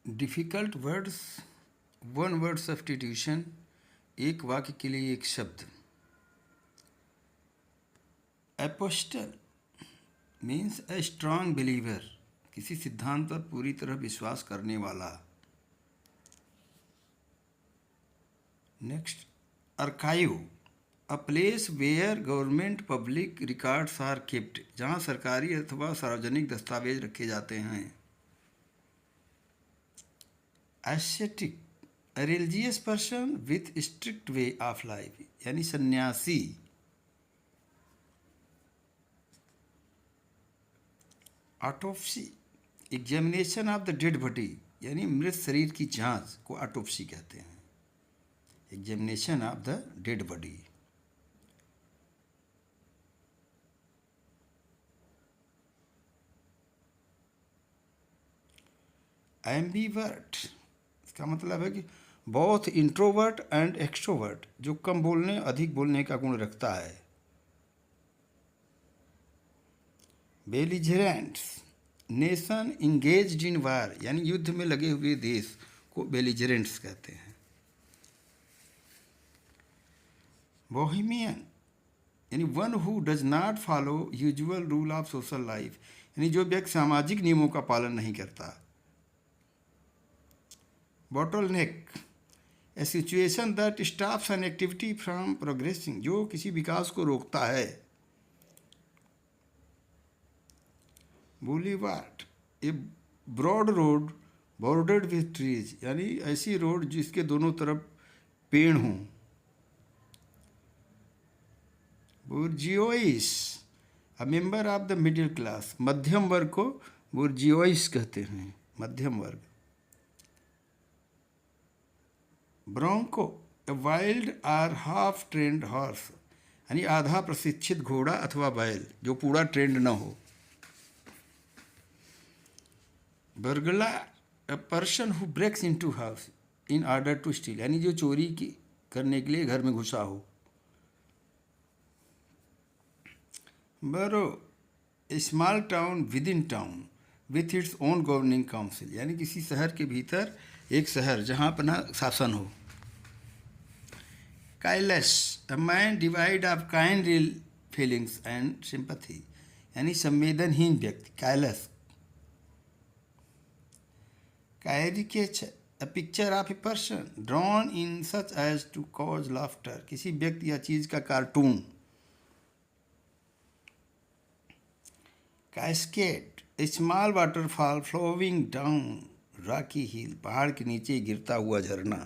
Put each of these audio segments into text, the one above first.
Difficult words, one word substitution, एक वाक्य के लिए एक शब्द। Apostle means a strong believer, किसी सिद्धांत पर पूरी तरह विश्वास करने वाला। Next, archive, a place where government public records are kept, जहाँ सरकारी अथवा सार्वजनिक दस्तावेज रखे जाते हैं। Ascetic, a religious person with strict way of life, यानी सन्यासी। Autopsy, examination of the dead body, यानी मृत शरीर की जांच को ऑटोप्सी कहते हैं। Examination of the dead body. Ambivert, इसका मतलब है कि बोथ इंट्रोवर्ट एंड एक्सट्रोवर्ट, जो कम बोलने अधिक बोलने का गुण रखता है। बेलिजरेंट्स, नेशन इंगेज्ड इन वार, यानी युद्ध में लगे हुए देश को बेलिजरेंट्स कहते हैं। बोहेमियन, यानी one who does not follow usual rule of social life, यानी जो व्यक्ति सामाजिक नियमों का पालन नहीं करता। Bottleneck, a situation that stops an activity from progressing, जो किसी विकास को रोकता है। Boulevard, a broad road bordered with trees, यानी ऐसी रोड जिसके दोनों तरफ पेड़ हों। Bourgeois, a member of the middle class, मध्यम वर्ग को बुर्जियोइस कहते हैं, मध्यम वर्ग। Bronco, a wild are half trained horse, यानी आधा प्रशिक्षित घोड़ा अथवा बैल जो पूरा ट्रेंड न हो। Burglar, a person who breaks into house in order to steal, यानी जो चोरी की करने के लिए घर में घुसा हो। Borough, a small town within town with its own governing council, यानी किसी शहर के भीतर एक शहर जहाँ अपना शासन हो। Callous, a man devoid of kind feelings and sympathy, यानी संवेदनहीन व्यक्ति। Callous. Caricature, a picture of a person drawn in such as to cause laughter, किसी व्यक्ति या चीज का cartoon. Cascade, a small waterfall flowing down rocky hill, पहाड़ के नीचे गिरता हुआ झरना।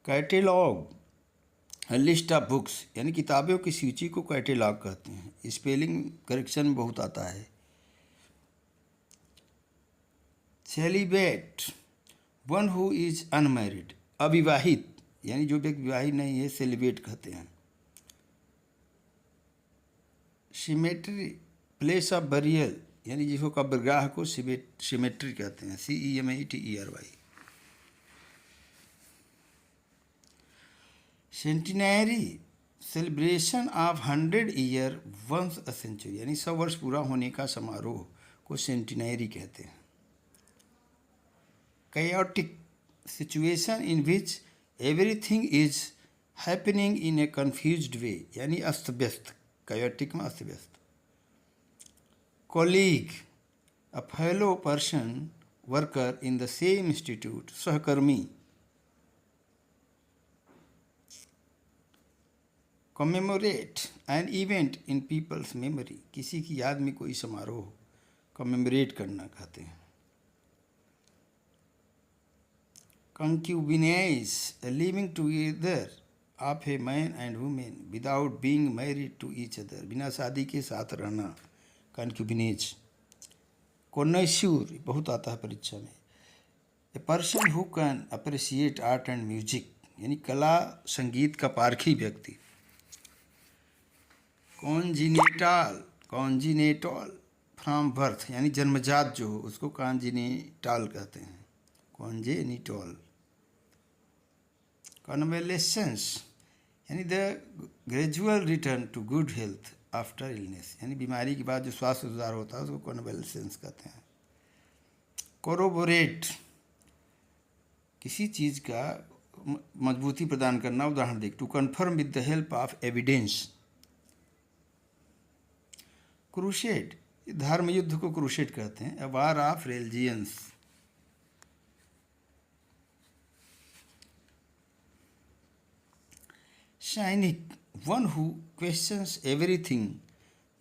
कैटेलॉग, लिस्ट ऑफ बुक्स, यानी किताबों की सूची को कैटेलॉग कहते हैं। स्पेलिंग करेक्शन में बहुत आता है। Celebrate, one who is unmarried, अविवाहित, यानी जो व्यक्ति विवाहित नहीं है सेलिब्रेट कहते हैं। सिमेट्री, प्लेस ऑफ बरियल, यानी जिसको कब्रगाह को सिमेट्री कहते हैं। CEMATERY। Centenary, celebration of 100 year once a century, यानी 100 वर्ष पूरा होने का समारोह को सेंटिनरी कहते हैं। chaotic, situation in which everything is happening in a confused way, यानी अस्त व्यस्त। chaotic में अस्त व्यस्त। colleague, a fellow person worker in the same institute, सहकर्मी। commemorate, an event in people's memory, किसी की याद में कोई समारोह commemorate करना कहते हैं। concubinage, a living together of a man and woman without being married to each other, बिना शादी के साथ रहना concubinage। connoisseur, बहुत आता है परीक्षा में। a person who can appreciate art and music, यानी कला संगीत का पारखी व्यक्ति। congenital from birth, यानी जन्मजात जो हो उसको congenital कहते हैं। congenital। convalescence, यानी the gradual return to good health, after illness, यानी बीमारी के बाद जो स्वास्थ्य सुधार होता है उसको कन्वलेसेंस कहते हैं। कोरोबोरेट, किसी चीज़ का मजबूती प्रदान करना, उदाहरण देख, to confirm with the help of evidence. Crusade, धर्म युद्ध को क्रूसेड कहते हैं, a war of religions. Cynic, one who questions everything,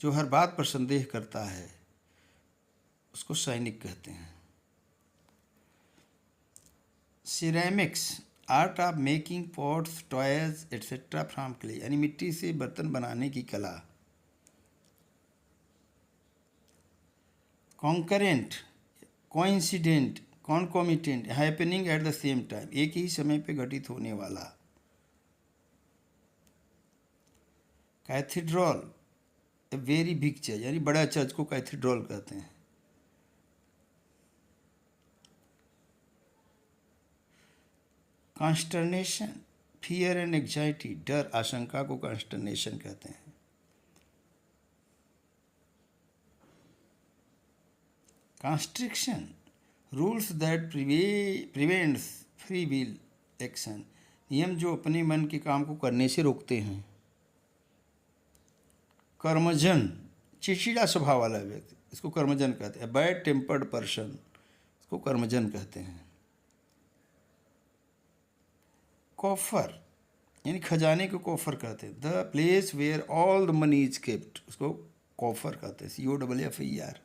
जो हर बात पर संदेह करता है उसको सैनिक कहते हैं। Ceramics, art of making pots, toys etcetera from clay, यानी मिट्टी से बर्तन बनाने की कला। Concurrent, coincident, concomitant, happening at the same time, एक ही समय पे घटित होने वाला। Cathedral, a very big church, यानी बड़ा चर्च को कैथेड्रल कहते हैं। कॉन्स्टर्नेशन, फियर एंड एंग्जाइटी, डर आशंका को कॉन्स्टर्नेशन कहते हैं। Constriction, rules that prevents free will action, नियम जो अपने मन के काम को करने से रोकते हैं। कर्मजन, चिड़चिड़ा स्वभाव वाला व्यक्ति, इसको कर्मजन कहते हैं। बैड टेम्पर्ड पर्सन, इसको कर्मजन कहते हैं। कॉफर, यानी खजाने को कॉफर कहते हैं। The place where all the money is kept, उसको कॉफर कहते हैं, COFFER।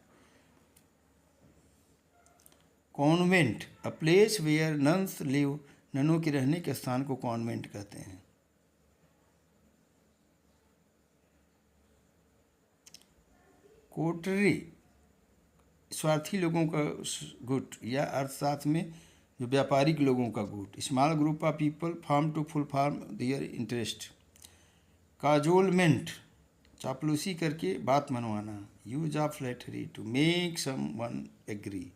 Convent, a place where nuns live, ननों के रहने के स्थान को कॉन्वेंट कहते हैं। कोटरी, स्वार्थी लोगों का गुट या अर्थशास्त्र में जो व्यापारिक लोगों का गुट। Small group of people form to fulfil their interest. Cajolement, चापलूसी करके बात मनवाना। Use of flattery, to make someone agree.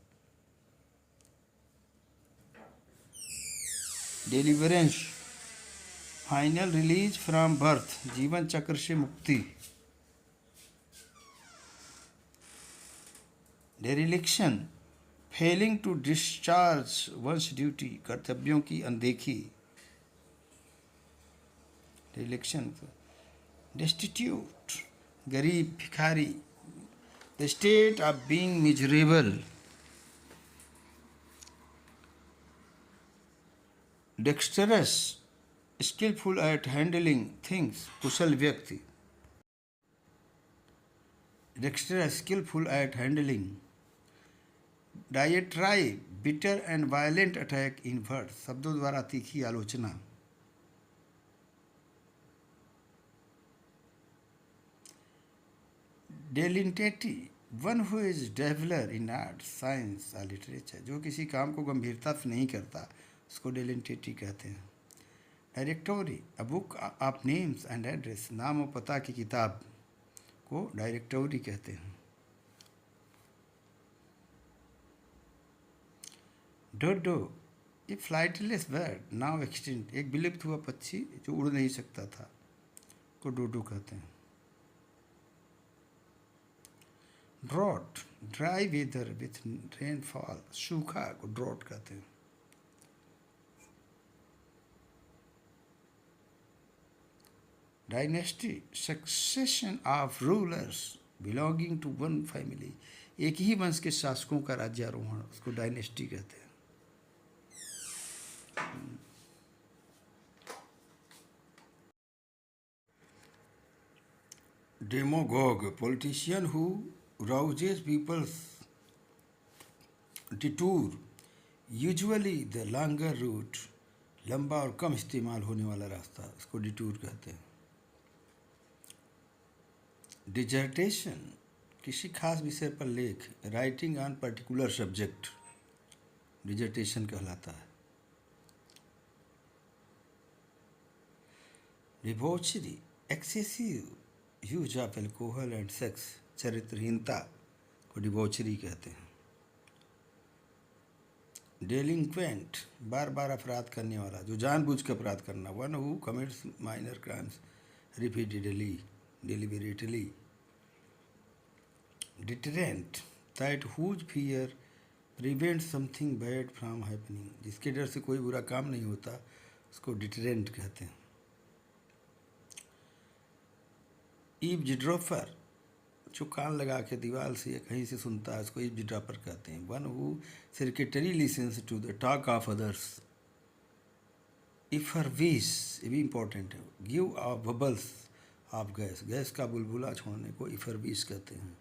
Deliverance, final release from birth, जीवन चक्र से मुक्ति। Dereliction, failing to discharge one's duty, कर्तव्यों की अनदेखी। डेरिलिक्शन। डेस्टिट्यूट, गरीब, भिखारी। The state of being miserable. Dexterous, skilful at handling things, कुशल व्यक्ति। Dexterous, skilful at handling. Diatribe, bitter and violent attack in words, शब्दों द्वारा तीखी आलोचना। Dilettante, one who is dabbler in art, science और literature, जो किसी काम को गंभीरता से नहीं करता उसको डेलिटेटी कहते हैं। Directory, a book of names and address, नाम और पता की किताब को डायरेक्टोरी कहते हैं। Dodo, a flightless bird now extinct, एक विलुप्त हुआ पक्षी जो उड़ नहीं सकता था को डोडो कहते हैं। Drought, dry weather with rainfall, सूखा को ड्रॉट कहते हैं। Dynasty, succession of rulers belonging to one family, एक ही वंश के शासकों का राज्यारोहण, उसको डायनेस्टी कहते हैं। डेमोगोग, politician who rouses people's detour, usually the longer route, लंबा और कम इस्तेमाल होने वाला रास्ता, उसको डिटूर कहते हैं। डिजर्टेशन, किसी खास विषय पर लेख, writing on particular subject, dissertation कहलाता है। Debauchery, excessive use of alcohol and sex, चरित्रहीनता को डिबॉचरी कहते हैं। डेलिंक्वेंट, बार बार अपराध करने वाला, जो जानबूझ कर अपराध करना। One who commits minor crimes repeatedly, deliberately. Deterrent, that whose fear prevents something bad from happening. जिसके डर से कोई बुरा काम नहीं होता उसको डिटरेंट कहते हैं. ईव्सड्रॉपर, जो कान लगा के दीवार से या कहीं से सुनता है उसको ईव्सड्रॉपर कहते हैं. One who secretly listens to the talk of others. Effervesce, ये भी इम्पोर्टेंट है. Give off bubbles of gas, gas का बुलबुला छोड़ने को इफरविस कहते हैं.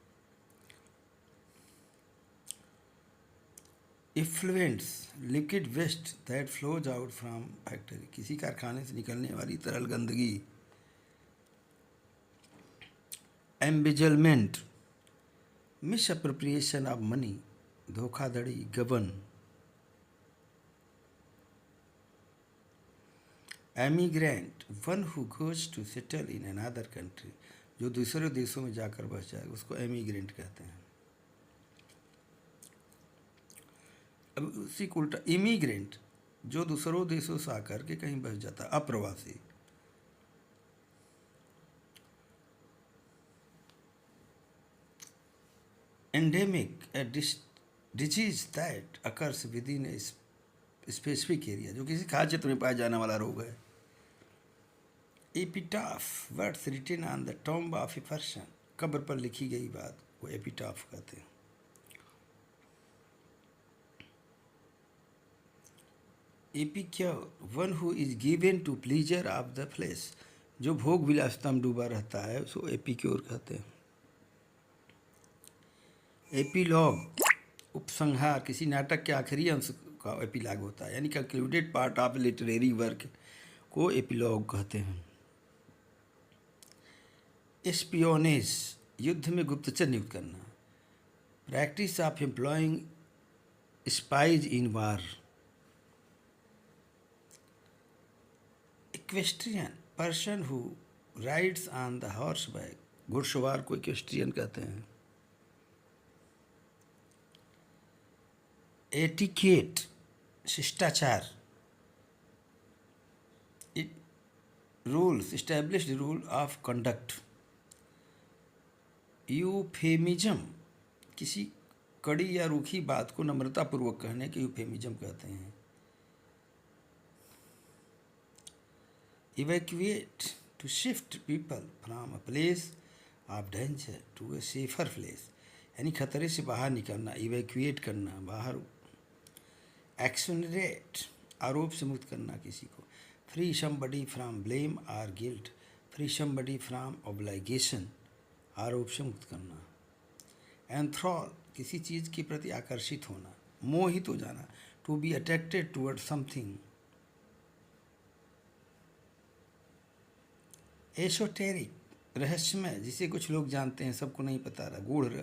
Effluents, liquid waste that flows out from factory, किसी कारखाने से निकलने वाली तरल गंदगी. Embezzlement, misappropriation of money, धोखाधड़ी. गबन. Emigrant, one who goes to settle in another country, जो दूसरे देशों में जाकर बस जाए उसको एमिग्रेंट कहते हैं. अब उसी को उल्टा इमिग्रेंट, जो दूसरों देशों से आकर के कहीं बस जाता है, अप्रवासी. Endemic, a disease that occurs with in a specific area, जो किसी खास क्षेत्र में पाया जाने वाला रोग है. Epitaph, words written on the tomb of a person, कब्र पर लिखी गई बात को एपिटाफ कहते हैं. Epicure, one who is given to pleasure of the flesh, जो भोग विलासिता में डूबा रहता है उसको एपिक्योर कहते हैं. एपिलॉग, उपसंहार, किसी नाटक के आखिरी अंश का एपिलॉग होता है, यानी concluded part of literary work को एपिलॉग कहते हैं. एस्पियोनेज, युद्ध में गुप्तचर नियुक्त करना. Practice of employing spies in war. Equestrian, person who rides on the horse back, घुड़सवार को इक्वेस्ट्रियन कहते हैं. एटिकेट, शिष्टाचार. It rules, established rule of conduct. Euphemism, किसी कड़ी या रूखी बात को नम्रतापूर्वक कहने के यूफेमिज्म कहते हैं. Evacuate, to shift people from a place of danger to a safer place, यानी खतरे से बाहर निकलना, इवैक्यूएट करना, बाहर. एक्सोनरेट, आरोप से मुक्त करना किसी को. फ्री समबडी फ्रॉम ब्लेम और guilt, free somebody from obligation, आरोप से मुक्त करना. एंथ्रॉल, किसी चीज़ के प्रति आकर्षित होना, मोहित हो जाना. To be attracted toward something. Esoteric, रहस्यमय, जिसे कुछ लोग जानते हैं सबको नहीं पता रहा, गूढ़,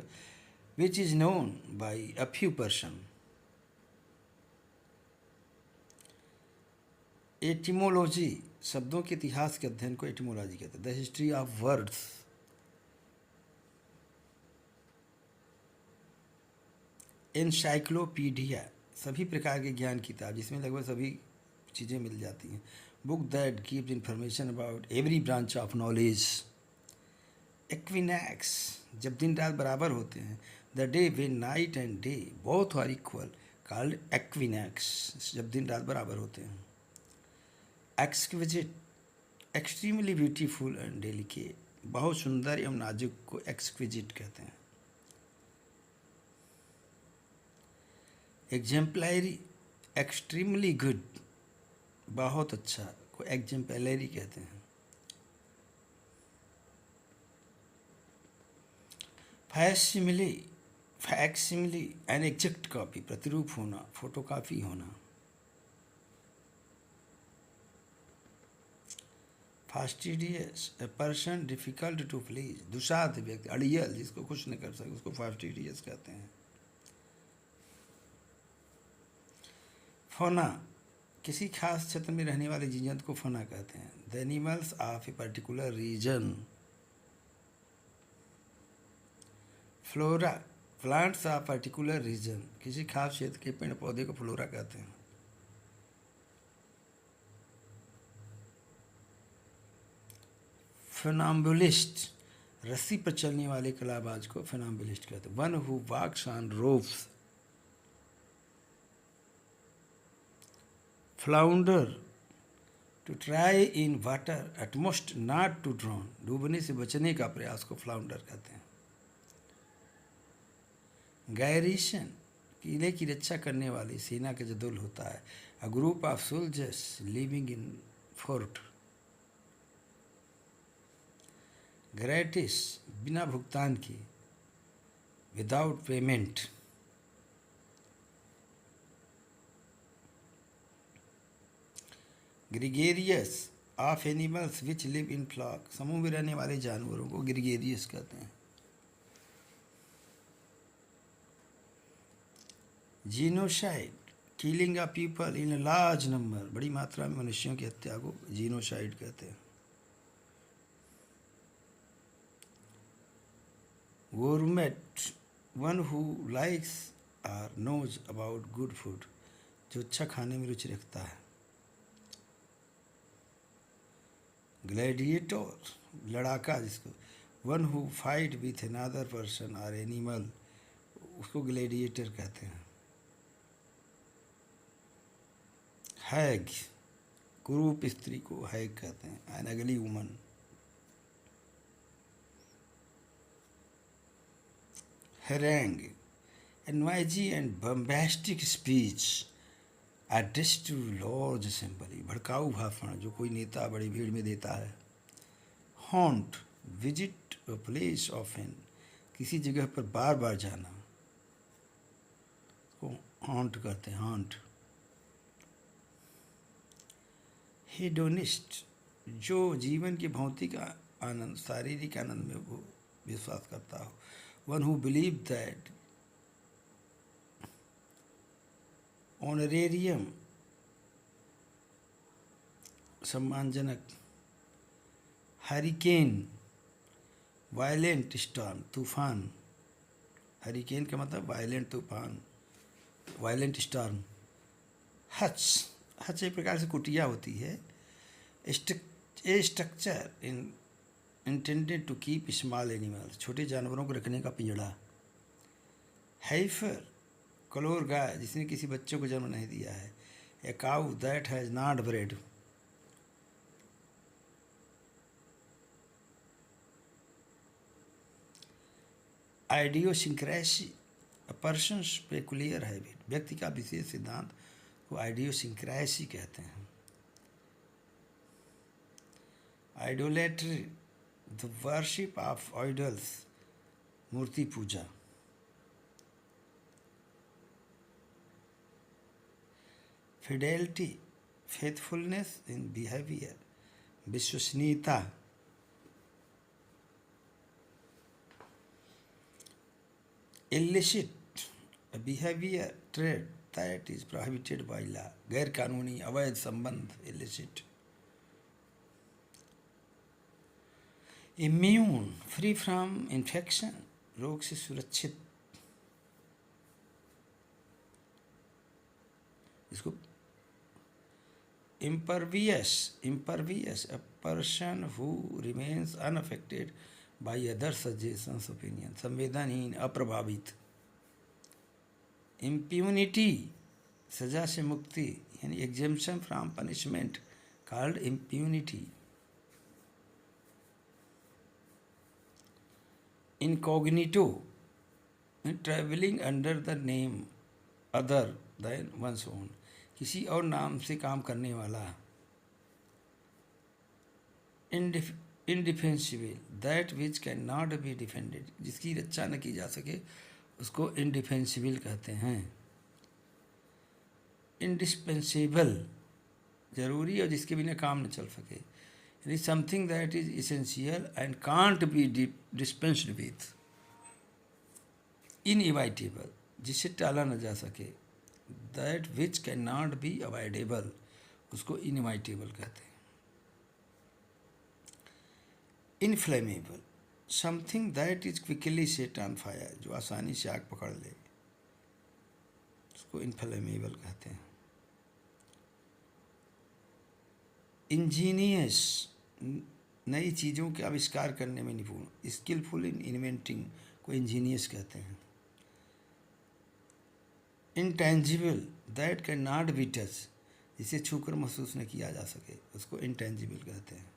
which is known by a few person. Etymology, शब्दों के इतिहास के अध्ययन को एटिमोलॉजी कहते हैं. The history of words. Encyclopedia, सभी प्रकार के ज्ञान की किताब जिसमें लगभग सभी चीज़ें मिल जाती हैं. Book that gives information about every branch of knowledge. Equinox, जब दिन रात बराबर होते हैं. The day when night and day both are equal, called equinox, जब दिन रात बराबर होते हैं. Exquisite, extremely beautiful and delicate, बहुत सुंदर एवं नाजुक को एक्सक्विजिट कहते हैं. एग्जाम्पलरी, एक्सट्रीमली गुड, बहुत अच्छा को एग्जाम्पलरी कहते हैं. Facsimile, facsimile an exact copy, प्रतिरूप होना, फोटोकॉपी होना. Fastidious, a person difficult to please, दुसाध व्यक्ति, अड़ियल, जिसको खुश नहीं कर सके उसको फास्टिडियस कहते हैं. फौना, किसी खास क्षेत्र में रहने वाले जीव जंतु को फौना कहते हैं. The animals of a particular region. Flora, plants of particular region, किसी खास क्षेत्र के पेड़ पौधे को फ्लोरा कहते हैं. फनाम्बुलिस्ट, रस्सी पर चलने वाले कलाबाज को फनाम्बलिस्ट कहते हैं। One who walks on ropes, flounder, to try in water at most not to drown, डूबने से बचने का प्रयास को फ्लाउंडर कहते हैं। गैरिशन, किले की रक्षा करने वाली सेना का जो दल होता है। A group of soldiers living in fort. Gratis, बिना भुगतान के, without payment. Gregarious, of animals which live in flock, समूह में रहने वाले जानवरों को ग्रिगेरियस कहते हैं। Genocide, killing of people in large number, बड़ी मात्रा में मनुष्यों की हत्या को जीनोसाइड कहते हैं। गोरमेट, वन हु लाइक्स और नोज अबाउट गुड फूड, जो अच्छा खाने में रुचि रखता है। ग्लैडिएटर, लड़ाका जिसको, one who fight with another person और एनिमल, उसको ग्लैडिएटर कहते हैं। हैग, कुरूप स्त्री को हैग कहते हैं, an ugly woman. Harangue, a noisy and bombastic speech addressed to large assembly, भड़काऊ भाषण जो कोई नेता बड़ी भीड़ में देता है। Haunt, visit a place often, किसी जगह पर बार बार जाना को हॉन्ट कहते हैं, हॉन्ट। हेडोनिस्ट, जो जीवन के भौतिक आनंद, शारीरिक आनंद में वो विश्वास करता हो। One who believe that honorarium, सम्मानजनक। हरिकेन, वायलेंट स्टॉर्म, तूफान। हरिकेन का मतलब वायलेंट तूफान, वायलेंट स्टॉर्म। हच, हच एक प्रकार से कुटिया होती है। A structure intended to keep small animals, छोटे जानवरों को रखने का पिंजड़ा। हाइफर, कलोर गाय जिसने किसी बच्चों को जन्म नहीं दिया है। A cow that has not bred. Idiosyncrasy, a person's peculiar habit, व्यक्ति का विशेष सिद्धांत को आइडियोसिंक्रेसी कहते हैं। Idolatry, the worship of idols, मूर्ति पूजा। फिडेलिटी, फेथफुलनेस इन बिहेवियर, विश्वसनीयता। Illicit, behaviour trade that is prohibited by law, गैर कानूनी अवैध संबंध, illicit. Immune, free from infection, रोग से सुरक्षित। इसको impervious, a person who remains unaffected by other suggestions, opinion, संवेदनहीन, अप्रभावित। impunity, सजा से मुक्ति, यानी exemption from punishment, called impunity। incognito, traveling under the name other than one's own, किसी और नाम से काम करने वाला। Indefensible, that which can not be defended, जिसकी रक्षा न की जा सके उसको इंडिफेंसिबल कहते हैं। इंडिस्पेंसेबल, जरूरी और जिसके बिना काम न चल सके, यानी something that is essential and can't be dispensed with. Inevitable, जिसे टाला न जा सके, that which can not be avoidable, उसको इनइवाइटेबल कहते हैं। Inflammable, something that is quickly set on fire, जो आसानी से आग पकड़ ले, उसको इनफ्लेमेबल कहते हैं। इंजीनियस, नई चीज़ों के आविष्कार करने में निपुण, स्किलफुल इन इन्वेंटिंग को इंजीनियर्स कहते हैं। Intangible that can not be touch, जिसे छूकर महसूस न किया जा सके उसको इंटेंजिबल कहते हैं।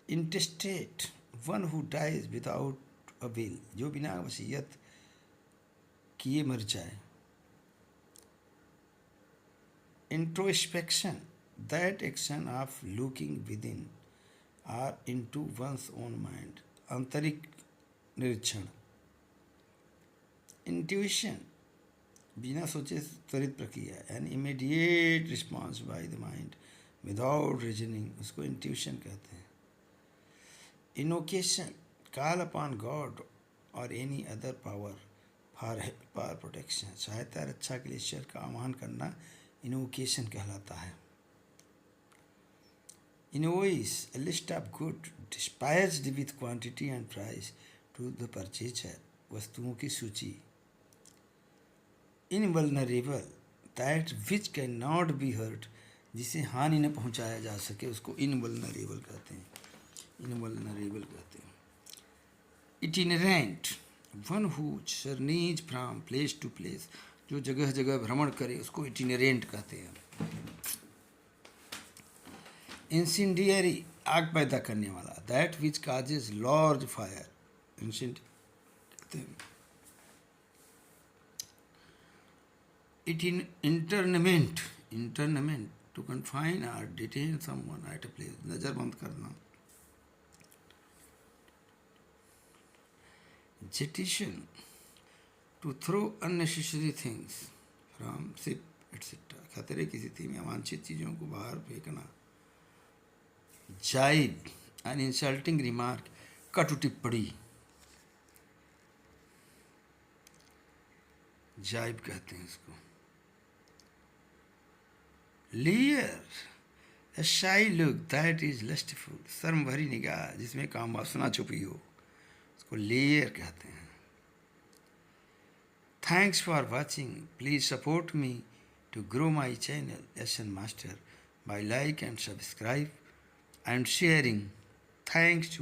Intestate one who dies without a will, जो बिना वसीयत किए मर जाए। Introspection that action of looking within or into one's own mind, आंतरिक निरीक्षण। इंट्यूशन बिना सोचे त्वरित प्रक्रिया, an immediate response by the mind without reasoning, उसको इंट्यूशन कहते हैं। Invocation call upon God or any other power for help or protection, सहायता रक्षा के लिए ईश्वर का आह्वान करना इनोकेशन कहलाता है। Invoice a list of good dispatched with quantity and price to the purchaser, वस्तुओं की सूची। Invulnerable that which can not be hurt, जिसे हानि न पहुंचाया जा सके उसको इनवल्नरेबल कहते हैं, इनवल्नरेबल कहते हैं। Itinerant one who journeys from place to place, जो जगह जगह भ्रमण करे उसको इटिनरेंट कहते हैं। इंसेंडियरी आग पैदा करने वाला, that which causes large fire, incendiary कहते हैं। Internment to confine or detain someone at a place, नज़रबंद करना। Jettison to throw unnecessary things from ship etcetera, खतरे की स्थिति में अवांछित चीज़ों को बाहर फेंकना। जाइब एन इंसल्टिंग रिमार्क, कटु टिप्पणी, जाइब कहते हैं इसको। Layer a shy look that is lustful, शर्म भरी निगाह जिसमें काम वासना छुपी हो उसको लेयर कहते हैं। Thanks for watching, please support me to grow my channel as an master by like and subscribe and sharing. Thanks to